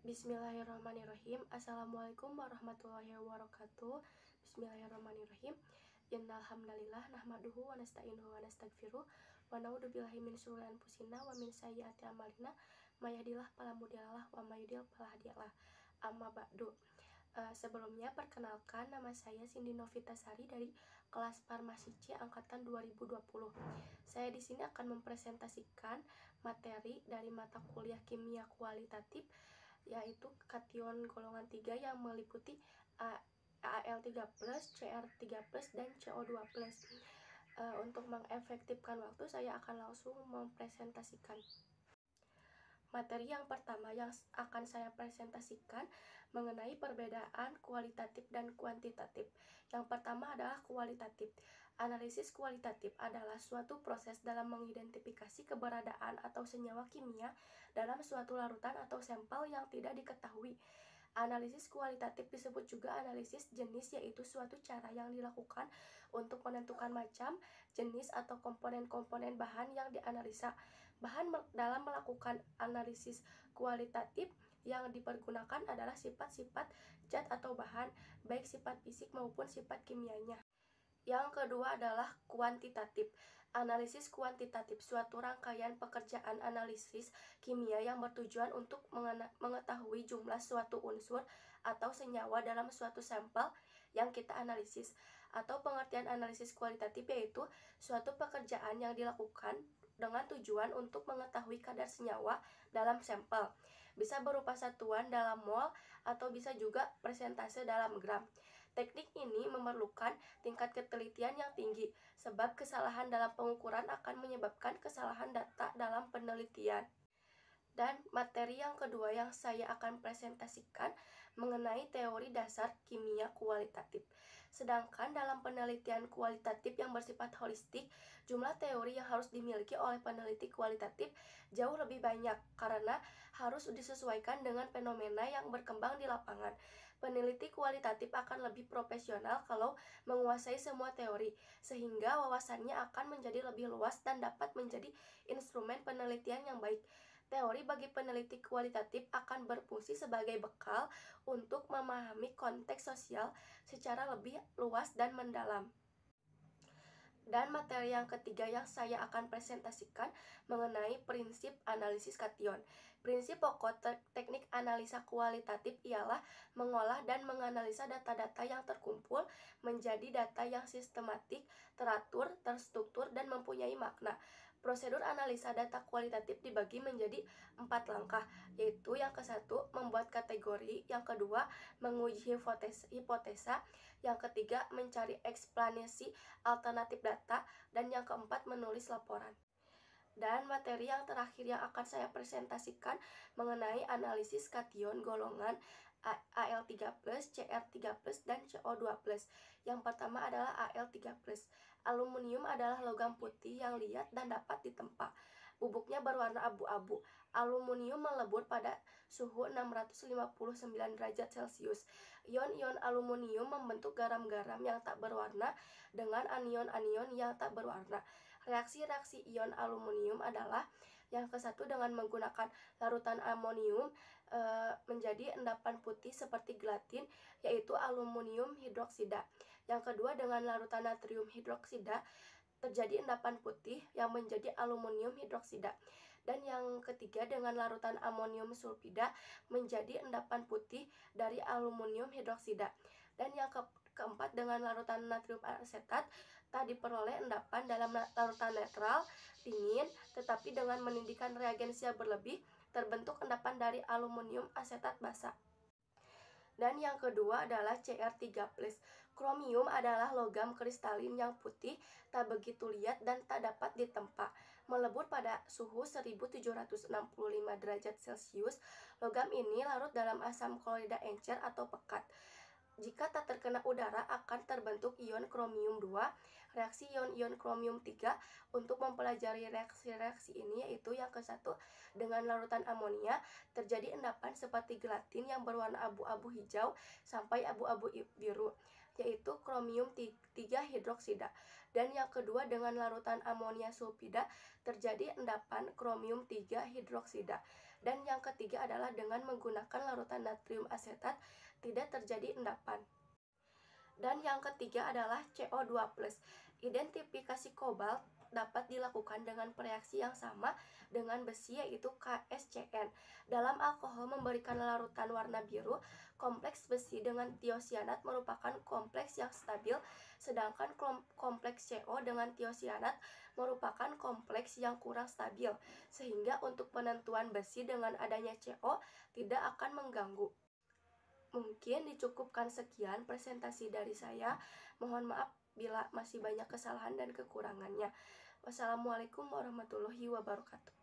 Bismillahirrahmanirrahim. Assalamualaikum warahmatullahi wabarakatuh. Bismillahirrahmanirrahim. Innal hamdalillah nahmaduhu wa nasta'inuhu wa nastaghfiruh wa na'udzubillahi min syururi anfusina wa min sayyiati a'malina may yahdihillahu fala mudhillalah wa may yudhlil fala hadiyalah. Amma ba'du. Sebelumnya perkenalkan, nama saya Cindy Novitasari dari kelas Farmasi C angkatan 2020. Saya di sini akan mempresentasikan materi dari mata kuliah kimia kualitatif, yaitu kation golongan 3 yang meliputi Al3+, Cr3+, dan CO2+. Untuk mengefektifkan waktu, saya akan langsung mempresentasikan. Materi yang pertama yang akan saya presentasikan mengenai perbedaan kualitatif dan kuantitatif. Yang pertama adalah kualitatif. Analisis kualitatif adalah suatu proses dalam mengidentifikasi keberadaan atau senyawa kimia dalam suatu larutan atau sampel yang tidak diketahui. Analisis kualitatif disebut juga analisis jenis, yaitu suatu cara yang dilakukan untuk menentukan macam, jenis, atau komponen-komponen bahan yang dianalisa. Bahan dalam melakukan analisis kualitatif yang dipergunakan adalah sifat-sifat zat atau bahan, baik sifat fisik maupun sifat kimianya. Yang kedua adalah kuantitatif. Analisis kuantitatif suatu rangkaian pekerjaan analisis kimia yang bertujuan untuk mengetahui jumlah suatu unsur atau senyawa dalam suatu sampel yang kita analisis. Atau pengertian analisis kualitatif yaitu suatu pekerjaan yang dilakukan dengan tujuan untuk mengetahui kadar senyawa dalam sampel. Bisa berupa satuan dalam mol atau bisa juga persentase dalam gram. Teknik ini memerlukan tingkat ketelitian yang tinggi, sebab kesalahan dalam pengukuran akan menyebabkan kesalahan data dalam penelitian. Dan materi yang kedua yang saya akan presentasikan mengenai teori dasar kimia kualitatif. Sedangkan dalam penelitian kualitatif yang bersifat holistik, jumlah teori yang harus dimiliki oleh peneliti kualitatif jauh lebih banyak karena harus disesuaikan dengan fenomena yang berkembang di lapangan. Peneliti kualitatif akan lebih profesional kalau menguasai semua teori, sehingga wawasannya akan menjadi lebih luas dan dapat menjadi instrumen penelitian yang baik. Teori bagi peneliti kualitatif akan berfungsi sebagai bekal untuk memahami konteks sosial secara lebih luas dan mendalam. Dan materi yang ketiga yang saya akan presentasikan mengenai prinsip analisis kation. Prinsip pokok teknik analisa kualitatif ialah mengolah dan menganalisa data-data yang terkumpul menjadi data yang sistematik, teratur, terstruktur, dan mempunyai makna. Prosedur analisa data kualitatif dibagi menjadi 4 langkah, yaitu yang ke-1 membuat kategori, yang kedua menguji hipotesa, yang ketiga mencari eksplanasi alternatif data, dan yang keempat menulis laporan. Dan materi yang terakhir yang akan saya presentasikan mengenai analisis kation golongan Al3+, Cr3+, dan CO2+. Yang pertama adalah Al3+. Aluminium adalah logam putih yang liat dan dapat ditempa. Bubuknya berwarna abu-abu. Aluminium melebur pada suhu 659 derajat Celcius. Ion-ion aluminium membentuk garam-garam yang tak berwarna dengan anion-anion yang tak berwarna. Reaksi-reaksi ion aluminium adalah yang ke-1 dengan menggunakan larutan amonium menjadi endapan putih seperti gelatin, yaitu aluminium hidroksida. Yang kedua dengan larutan natrium hidroksida terjadi endapan putih yang menjadi aluminium hidroksida. Dan yang ketiga dengan larutan amonium sulfida menjadi endapan putih dari aluminium hidroksida. Dan yang keempat dengan larutan natrium asetat tak diperoleh endapan dalam larutan netral dingin, tetapi dengan meninggikan reagensia berlebih terbentuk endapan dari aluminium asetat basa. Dan yang kedua adalah Cr3+. Kromium adalah logam kristalin yang putih, tak begitu liat dan tak dapat ditempa. Melebur pada suhu 1765 derajat Celcius, logam ini larut dalam asam klorida encer atau pekat. Jika tak terkena udara akan terbentuk ion kromium 2, reaksi ion-ion kromium 3. Untuk mempelajari reaksi-reaksi ini yaitu yang ke-1 dengan larutan amonia terjadi endapan seperti gelatin yang berwarna abu-abu hijau sampai abu-abu biru, yaitu kromium 3 hidroksida. Dan yang kedua dengan larutan amonia sulfida terjadi endapan kromium 3 hidroksida. Dan yang ketiga adalah dengan menggunakan larutan natrium asetat tidak terjadi endapan. Dan yang ketiga adalah CO2+. Identifikasi kobalt dapat dilakukan dengan reaksi yang sama dengan besi, yaitu KSCN. Dalam alkohol memberikan larutan warna biru, kompleks besi dengan tiosianat merupakan kompleks yang stabil, sedangkan kompleks CO dengan tiosianat merupakan kompleks yang kurang stabil, sehingga untuk penentuan besi dengan adanya CO tidak akan mengganggu. Mungkin dicukupkan sekian presentasi dari saya. Mohon maaf bila masih banyak kesalahan dan kekurangannya. Wassalamualaikum warahmatullahi wabarakatuh.